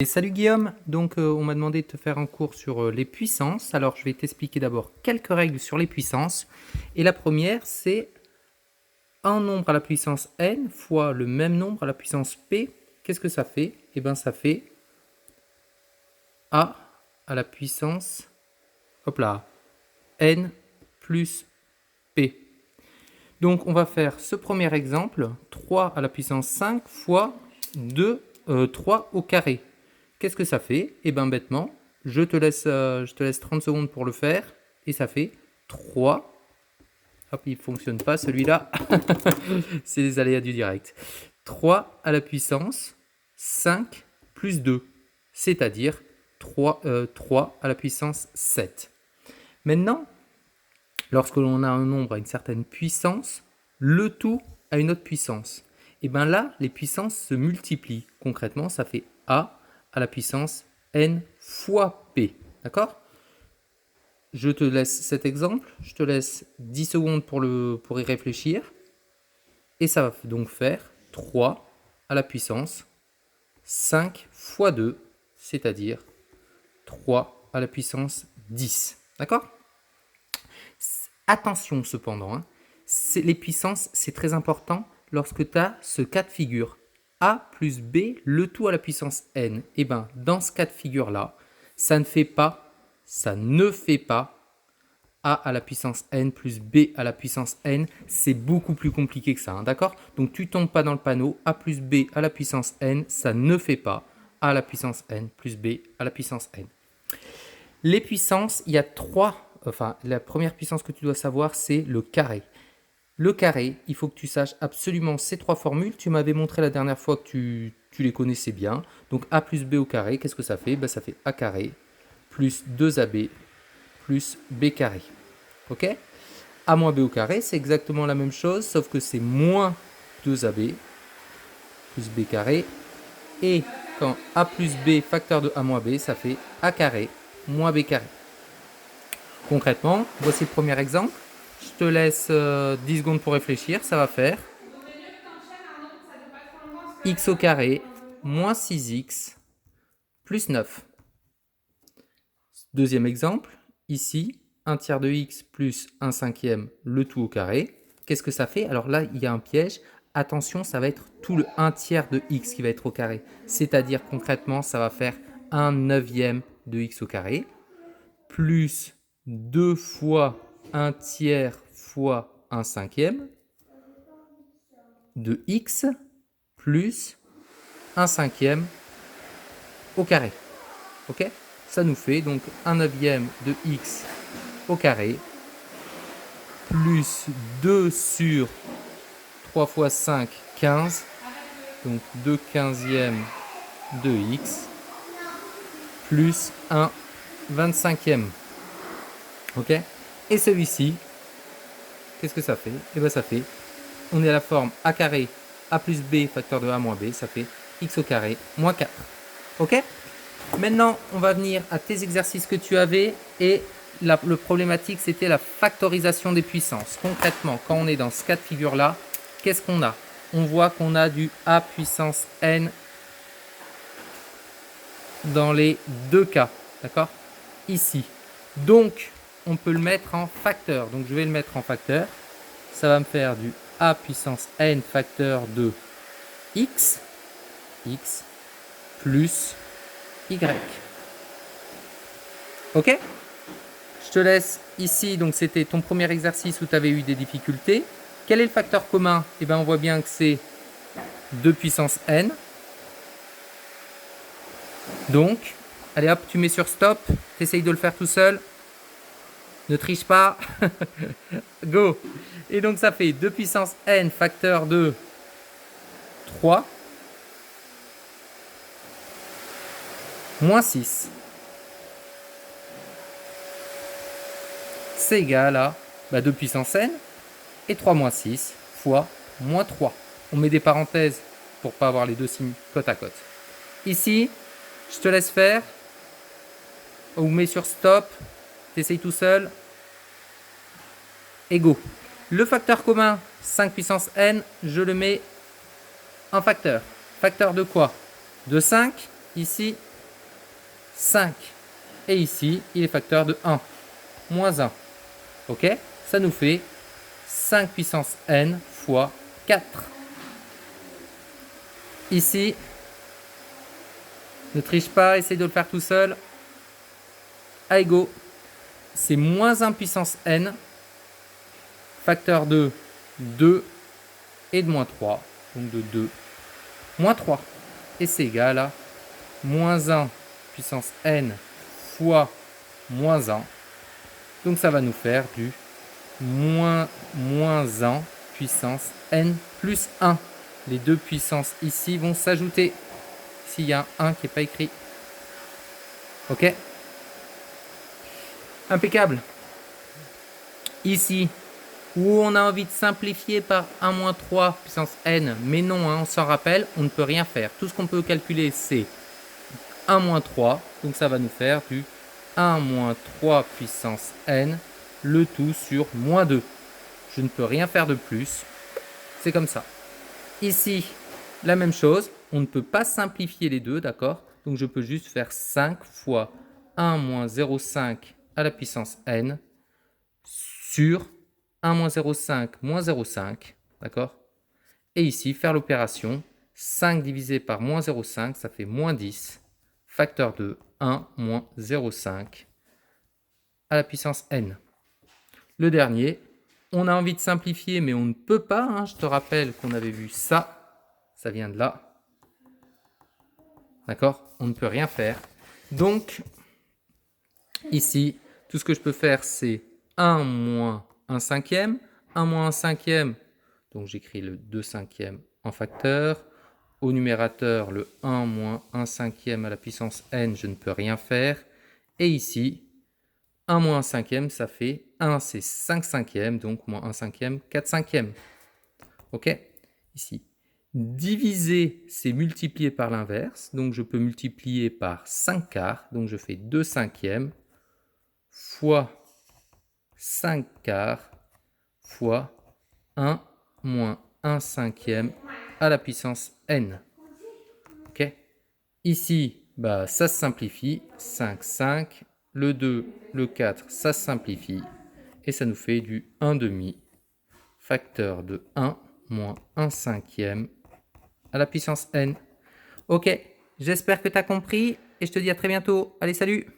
Et salut Guillaume, donc on m'a demandé de te faire un cours sur les puissances. Alors je vais t'expliquer d'abord quelques règles sur les puissances. Et la première, c'est un nombre à la puissance n fois le même nombre à la puissance p. Qu'est-ce que ça fait? Eh bien ça fait a à la puissance, hop là, n plus p. Donc on va faire ce premier exemple, 3 à la puissance 5 fois 3 au carré. Qu'est-ce que ça fait? Eh bien bêtement, je te laisse 30 secondes pour le faire, et ça fait 3. Hop, il ne fonctionne pas celui-là, c'est les aléas du direct. 3 à la puissance 5 plus 2, c'est-à-dire 3 à la puissance 7. Maintenant, lorsque l'on a un nombre à une certaine puissance, le tout a une autre puissance. Et bien là, les puissances se multiplient. Concrètement, ça fait a à la puissance n fois p. D'accord? Je te laisse cet exemple, je te laisse 10 secondes pour y réfléchir. Et ça va donc faire 3 à la puissance 5 fois 2, c'est-à-dire 3 à la puissance 10. D'accord? Attention cependant, hein, les puissances, c'est très important lorsque tu as ce cas de figure. A plus B, le tout à la puissance n. Et bien, dans ce cas de figure-là, ça ne fait pas A à la puissance n plus B à la puissance n. C'est beaucoup plus compliqué que ça, hein, d'accord? Donc, tu ne tombes pas dans le panneau. A plus B à la puissance n, ça ne fait pas A à la puissance n plus B à la puissance n. Les puissances, il y a la première puissance que tu dois savoir, c'est le carré. Le carré, il faut que tu saches absolument ces trois formules. Tu m'avais montré la dernière fois que tu les connaissais bien. Donc a plus b au carré, qu'est-ce que ça fait? Ça fait a carré plus 2ab plus b carré. Ok? A moins b au carré, c'est exactement la même chose, sauf que c'est moins 2ab plus b carré. Et quand a plus b facteur de a moins b, ça fait a carré moins b carré. Concrètement, voici le premier exemple. Je te laisse 10 secondes pour réfléchir. Ça va faire x au carré moins 6x plus 9. Deuxième exemple, ici, 1 tiers de x plus 1 cinquième, le tout au carré. Qu'est-ce que ça fait? Alors là, il y a un piège. Attention, ça va être tout le 1 tiers de x qui va être au carré. C'est-à-dire concrètement, ça va faire 1 neuvième de x au carré plus 2 fois 1 tiers fois 1 cinquième de x plus 1 cinquième au carré. Ok? Ça nous fait donc 1 neuvième de x au carré plus 2 sur 3 fois 5, 15. Donc 2 quinzièmes de x plus 1 25e. Ok? Et celui-ci, qu'est-ce que ça fait? Et bien ça fait, on est à la forme a carré, a plus b facteur de a moins b, ça fait x au carré moins 4. Ok? Maintenant, on va venir à tes exercices que tu avais et le problématique, c'était la factorisation des puissances. Concrètement, quand on est dans ce cas de figure-là, qu'est-ce qu'on a? On voit qu'on a du a puissance n dans les deux cas, d'accord? Ici. Donc, on peut le mettre en facteur. Donc, je vais le mettre en facteur. Ça va me faire du a puissance n facteur de x plus y. Ok? Je te laisse ici. Donc, c'était ton premier exercice où tu avais eu des difficultés. Quel est le facteur commun? Eh bien, on voit bien que c'est 2 puissance n. Donc, allez hop, tu mets sur stop. Tu essayes de le faire tout seul. Ne triche pas. Go. Et donc, ça fait 2 puissance n facteur de 3 moins 6. C'est égal à 2 puissance n et 3 moins 6 fois moins 3. On met des parenthèses pour ne pas avoir les deux signes côte à côte. Ici, je te laisse faire. Ou mets sur stop. T'essayes tout seul. Et go. Le facteur commun, 5 puissance n, je le mets en facteur. Facteur de quoi? De 5, ici, 5. Et ici, il est facteur de 1, moins 1. Ok? Ça nous fait 5 puissance n fois 4. Ici, ne triche pas, essaye de le faire tout seul. À égaux, c'est moins 1 puissance n, facteur de 2 et de moins 3, donc de 2, moins 3. Et c'est égal à moins 1 puissance n fois moins 1. Donc ça va nous faire du moins 1 puissance n plus 1. Les deux puissances ici vont s'ajouter. S'il y a un 1 qui n'est pas écrit. Ok? Impeccable. Ici, où on a envie de simplifier par 1 moins 3 puissance n, mais non, hein, on s'en rappelle, on ne peut rien faire. Tout ce qu'on peut calculer, c'est 1 moins 3, donc ça va nous faire du 1 moins 3 puissance n, le tout sur moins 2. Je ne peux rien faire de plus, c'est comme ça. Ici, la même chose, on ne peut pas simplifier les deux, d'accord? Donc je peux juste faire 5 fois 1 moins 0,5 à la puissance n sur 1 moins 0,5 moins 0,5, d'accord? Et ici, faire l'opération, 5 divisé par moins 0,5, ça fait moins 10, facteur de 1 moins 0,5 à la puissance n. Le dernier, on a envie de simplifier, mais on ne peut pas, hein. Je te rappelle qu'on avait vu ça, ça vient de là. D'accord? On ne peut rien faire. Donc, ici, tout ce que je peux faire, c'est 1 moins 1 cinquième. 1 moins 1 cinquième, donc j'écris le 2 cinquièmes en facteur. Au numérateur, le 1 moins 1 cinquième à la puissance n, je ne peux rien faire. Et ici, 1 moins 1 cinquième, ça fait 1, c'est 5 cinquièmes, donc moins 1 cinquième, 4 cinquièmes. Ok? Ici. Diviser, c'est multiplier par l'inverse. Donc, je peux multiplier par 5 quarts. Donc, je fais 2 cinquièmes fois 5 quarts fois 1 moins 1 cinquième à la puissance n. Ok? Ici, bah, ça se simplifie. 5, 5. Le 2, le 4, ça se simplifie. Et ça nous fait du 1 demi, facteur de 1 moins 1 cinquième à la puissance n. Ok, j'espère que tu as compris et je te dis à très bientôt. Allez, salut!